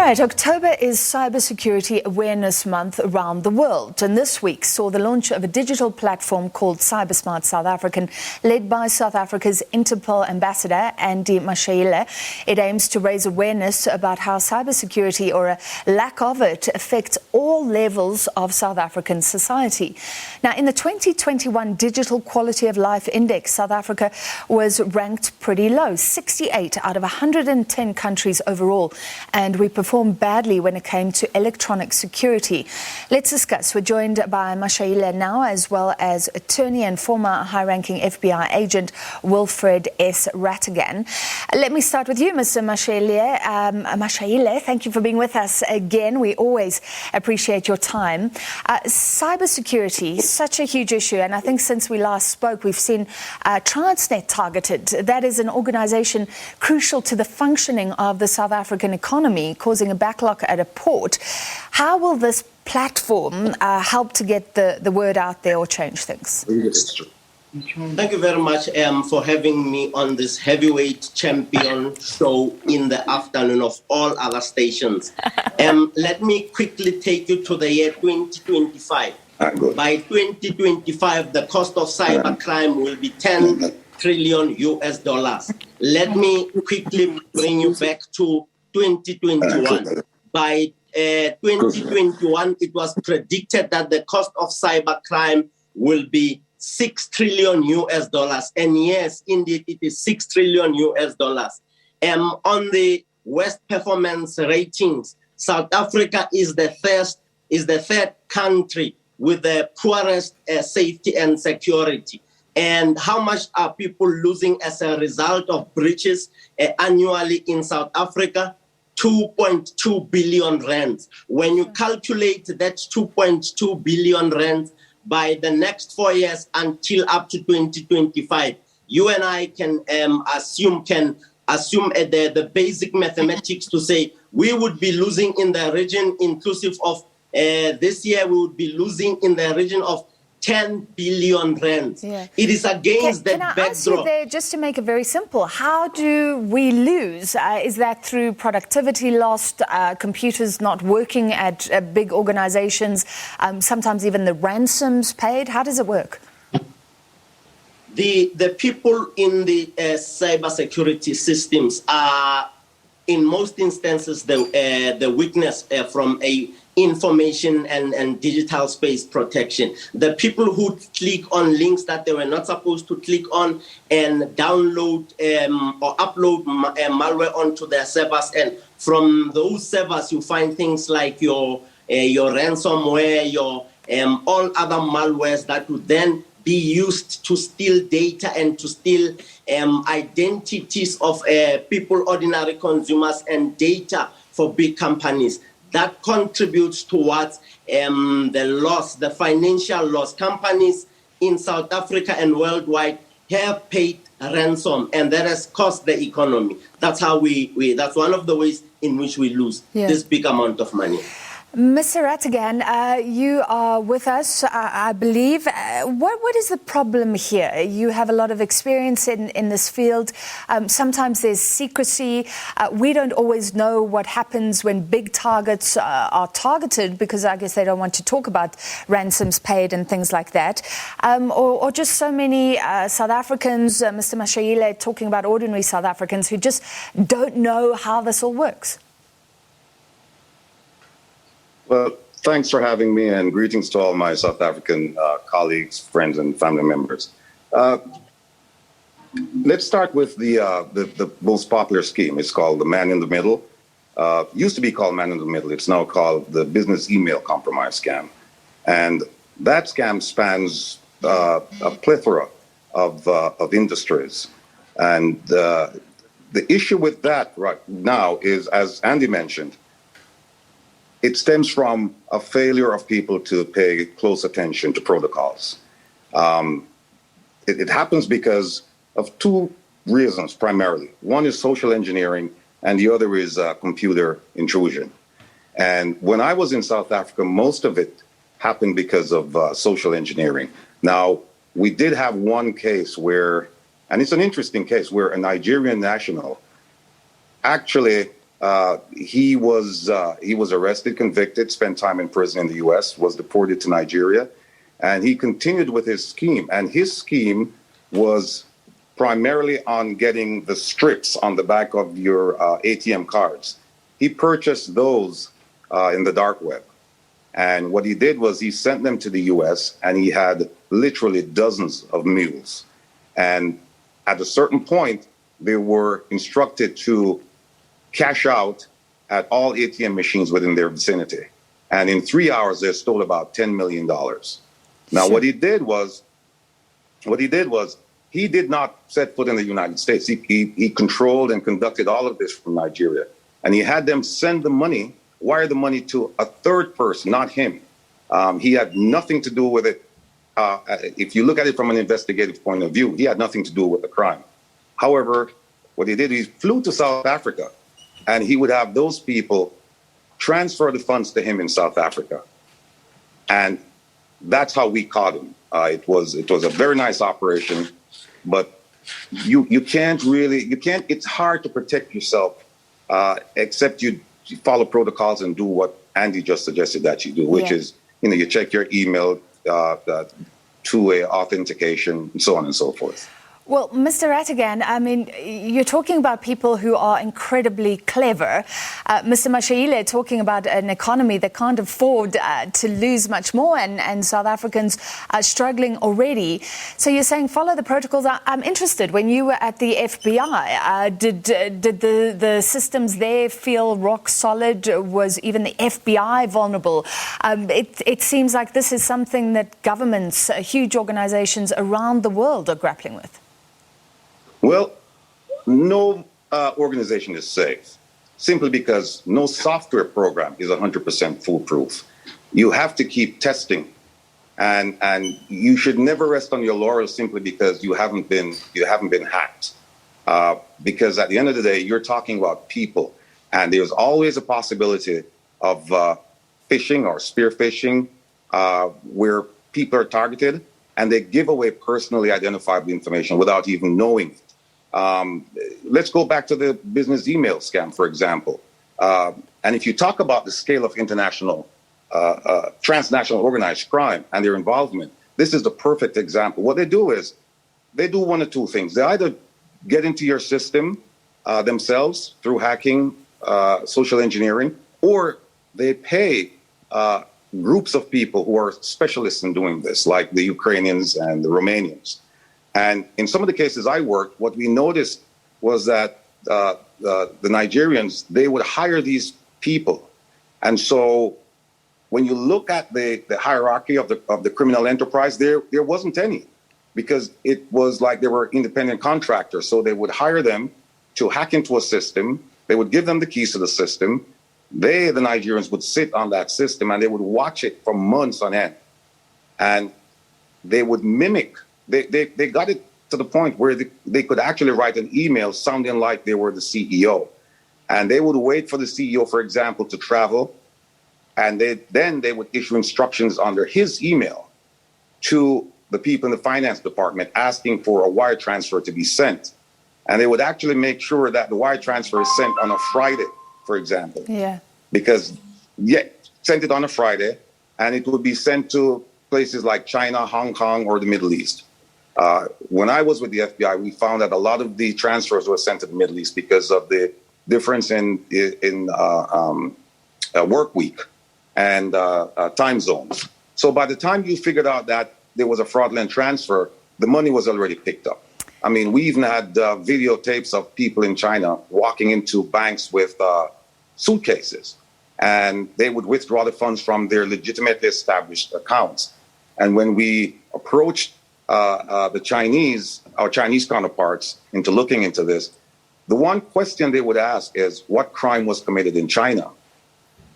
right, October is Cybersecurity Awareness Month around the world, and this week saw the launch of a digital platform called Cybersmart South African, led by South Africa's Interpol ambassador, Andy Mashaile. It aims to raise awareness about how cybersecurity, or a lack of it, affects all levels of South African society. Now, in the 2021 Digital Quality of Life Index, South Africa was ranked pretty low, 68 out of 110 countries overall, and we performed badly when it came to electronic security. Let's discuss. We're joined by Mashaile now, as well as attorney and former high-ranking FBI agent Wilfred S Rattigan. Let me start with you, Mr. Mashaile. Mashaile, thank you for being with us again. We always appreciate your time. Cybersecurity, such a huge issue, and I think since we last spoke, we've seen Transnet targeted. That is an organization crucial to the functioning of the South African economy, causing a backlog at a port. How will this platform help to get the word out there or change things? Thank you very much for having me on this heavyweight champion show in the afternoon of all other stations. Let me quickly take you to the year 2025. By 2025, the cost of cybercrime will be 10 trillion US dollars. Let me quickly bring you back to 2021. By 2021, it was predicted that the cost of cybercrime will be 6 trillion US dollars. And yes, indeed, it is 6 trillion US dollars. On the West Performance Ratings, South Africa is the third country with the poorest safety and security. And how much are people losing as a result of breaches annually in South Africa? 2.2 billion rands. When you calculate that 2.2 billion rands by the next 4 years until up to 2025, you and I can assume the basic mathematics to say we would be losing in the region, inclusive of this year, we would be losing in the region of 10 billion rands. Yeah. It is against that backdrop. Can I ask you there, just to make it very simple, how do we lose? Is that through productivity lost, computers not working at big organizations, sometimes even the ransoms paid? How does it work? The people in the cybersecurity systems are, in most instances, the weakness from a information and digital space protection. The people who click on links that they were not supposed to click on and download or upload malware onto their servers, and from those servers you find things like your ransomware, your all other malwares that would then be used to steal data and to steal identities of people, ordinary consumers, and data for big companies. That contributes towards the loss, the financial loss. Companies in South Africa and worldwide have paid ransom, and that has cost the economy. That's how that's one of the ways in which we lose this big amount of money. Mr. Rattigan, you are with us, I believe. What is the problem here? You have a lot of experience in this field. Sometimes there's secrecy. We don't always know what happens when big targets are targeted, because I guess they don't want to talk about ransoms paid and things like that. Or just so many South Africans, Mr. Mashaile, talking about ordinary South Africans who just don't know how this all works. Well, thanks for having me, and greetings to all my South African colleagues, friends, and family members. Let's start with the most popular scheme. It's called the Man in the Middle. Used to be called Man in the Middle. It's now called the Business Email Compromise Scam. And that scam spans a plethora of industries. And the issue with that right now is, as Andy mentioned, it stems from a failure of people to pay close attention to protocols. It happens because of two reasons, primarily. One is social engineering, and the other is computer intrusion. And when I was in South Africa, most of it happened because of social engineering. Now, we did have one case where, and it's an interesting case, where a Nigerian national actually He was arrested, convicted, spent time in prison in the U.S., was deported to Nigeria, and he continued with his scheme. And his scheme was primarily on getting the strips on the back of your ATM cards. He purchased those in the dark web. And what he did was he sent them to the U.S., and he had literally dozens of mules. And at a certain point, they were instructed to cash out at all ATM machines within their vicinity. And in 3 hours, they stole about $10 million. Now, what he did was he did not set foot in the United States. He controlled and conducted all of this from Nigeria. And he had them send the money, wire the money to a third person, not him. He had nothing to do with it. If you look at it from an investigative point of view, he had nothing to do with the crime. However, what he did, he flew to South Africa, and he would have those people transfer the funds to him in South Africa. And that's how we caught him. It was a very nice operation, but you can't, it's hard to protect yourself except you follow protocols and do what Andy just suggested that you do, which is, you check your email, two-way authentication, and so on and so forth. Well, Mr. Rattigan, I mean, you're talking about people who are incredibly clever. Mr. Mashaile talking about an economy that can't afford to lose much more, and South Africans are struggling already. So you're saying follow the protocols. I'm interested. When you were at the FBI, did the systems there feel rock solid? Was even the FBI vulnerable? It seems like this is something that governments, huge organizations around the world are grappling with. Well, no organization is safe, simply because no software program is 100% foolproof. You have to keep testing, and you should never rest on your laurels simply because you haven't been hacked. Because at the end of the day, you're talking about people, and there's always a possibility of phishing or spear phishing, where people are targeted and they give away personally identifiable information without even knowing it. Let's go back to the business email scam, for example. And if you talk about the scale of international, transnational organized crime and their involvement, this is the perfect example. What they do is they do one of two things. They either get into your system themselves through hacking, social engineering, or they pay groups of people who are specialists in doing this, like the Ukrainians and the Romanians. And in some of the cases I worked, what we noticed was that the Nigerians, they would hire these people. And so when you look at the hierarchy of the criminal enterprise, there wasn't any, because it was like they were independent contractors. So they would hire them to hack into a system. They would give them the keys to the system. They, the Nigerians, would sit on that system and they would watch it for months on end. And they would mimic. They got it to the point where they could actually write an email sounding like they were the CEO. And they would wait for the CEO, for example, to travel. And then they would issue instructions under his email to the people in the finance department asking for a wire transfer to be sent. And they would actually make sure that the wire transfer is sent on a Friday, for example. Yeah. Because, sent it on a Friday, and it would be sent to places like China, Hong Kong, or the Middle East. When I was with the FBI, we found that a lot of the transfers were sent to the Middle East because of the difference in work week and time zones. So by the time you figured out that there was a fraudulent transfer, the money was already picked up. I mean, we even had videotapes of people in China walking into banks with suitcases, and they would withdraw the funds from their legitimately established accounts. And when we approached our Chinese counterparts into looking into this, the one question they would ask is what crime was committed in China?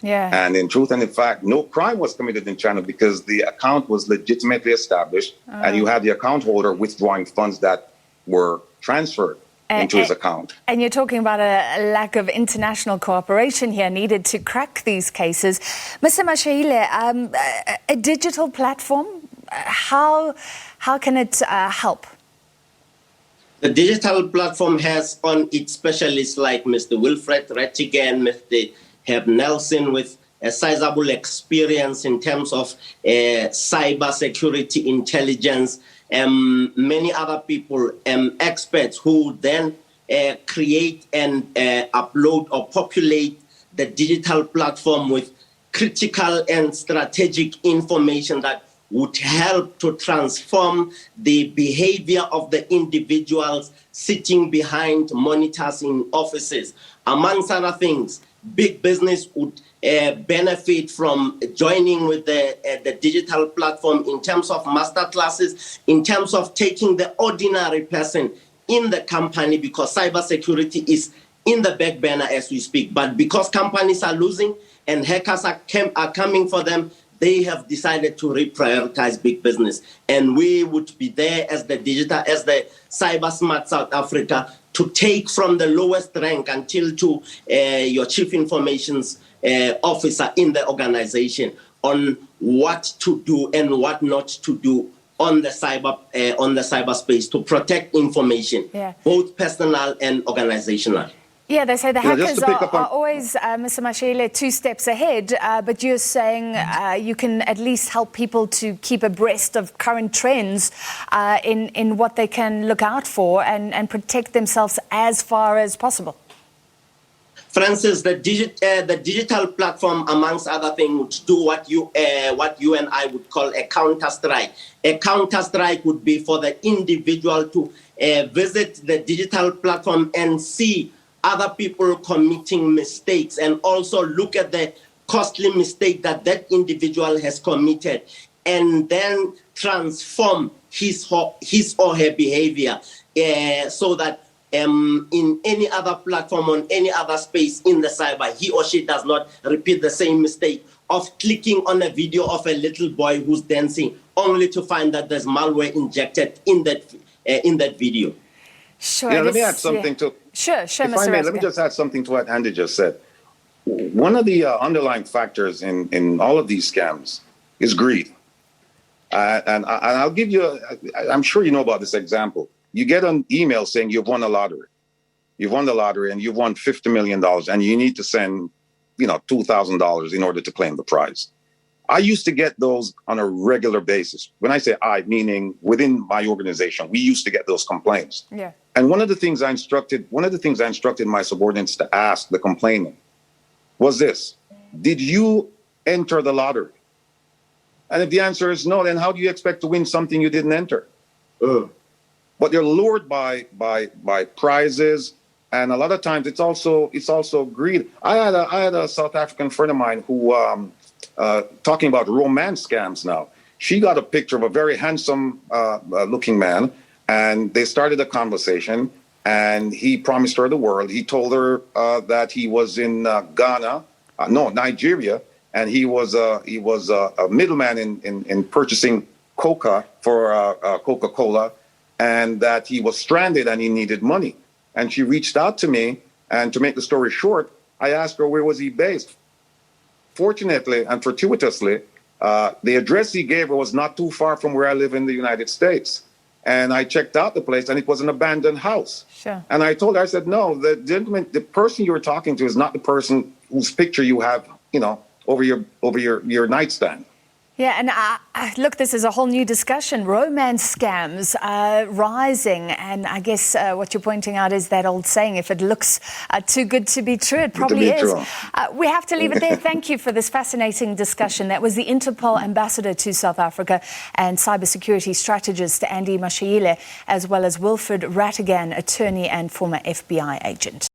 Yeah. And in truth and in fact, no crime was committed in China because the account was legitimately established, and you had the account holder withdrawing funds that were transferred into his account. And you're talking about a lack of international cooperation here needed to crack these cases. Mr. Mashaile, a digital platform, how can it help? The digital platform has on its specialists like Mr. Wilfred Rattigan, Mr. Herb Nelson, with a sizable experience in terms of cybersecurity intelligence, many other people, experts who then create and upload or populate the digital platform with critical and strategic information that would help to transform the behavior of the individuals sitting behind monitors in offices. Amongst other things, big business would benefit from joining with the digital platform in terms of master classes, in terms of taking the ordinary person in the company, because cybersecurity is in the back burner as we speak. But because companies are losing and hackers are coming for them, they have decided to reprioritize big business. And we would be there as the Cybersmart South Africa to take from the lowest rank until to your chief information officer in the organization on what to do and what not to do on the cyberspace to protect information, both personal and organizational. Yeah, they say the hackers are always, Mr. Mashaile, 2 steps ahead, but you're saying you can at least help people to keep abreast of current trends in what they can look out for and protect themselves as far as possible. Francis, the digital platform, amongst other things, would do what you and I would call a counter-strike. A counter-strike would be for the individual to visit the digital platform and see other people committing mistakes, and also look at the costly mistake that individual has committed, and then transform his or her behavior so that in any other platform, on any other space in the cyber, he or she does not repeat the same mistake of clicking on a video of a little boy who's dancing, only to find that there's malware injected in that video. Sure. Yeah, let me add something to. Sure, Mr. Rattigan. Let me just add something to what Andy just said. One of the underlying factors in all of these scams is greed. And I'll give you, I'm sure you know about this example. You get an email saying you've won a lottery. You've won the lottery and you've won $50 million and you need to send, $2,000 in order to claim the prize. I used to get those on a regular basis. When I say I, meaning within my organization, we used to get those complaints. Yeah. And one of the things I instructed my subordinates to ask the complainant was this: did you enter the lottery? And if the answer is no, then how do you expect to win something you didn't enter? But they're lured by prizes, and a lot of times it's also greed. I had a South African friend of mine who talking about romance scams now. She got a picture of a very handsome looking man, and they started a conversation, and he promised her the world. He told her that he was in Nigeria, and he was a middleman in purchasing coca for Coca-Cola, and that he was stranded and he needed money. And she reached out to me, and to make the story short, I asked her where was he based. Fortunately and fortuitously, the address he gave her was not too far from where I live in the United States. And I checked out the place, and it was an abandoned house. Sure. And I told her, I said, no, the person you were talking to is not the person whose picture you have, over your nightstand. Yeah, and look, this is a whole new discussion. Romance scams rising, and I guess what you're pointing out is that old saying, if it looks too good to be true, it probably is. We have to leave it there. Thank you for this fascinating discussion. That was the Interpol ambassador to South Africa and cybersecurity strategist Andy Mashaile, as well as Wilfred Rattigan, attorney and former FBI agent.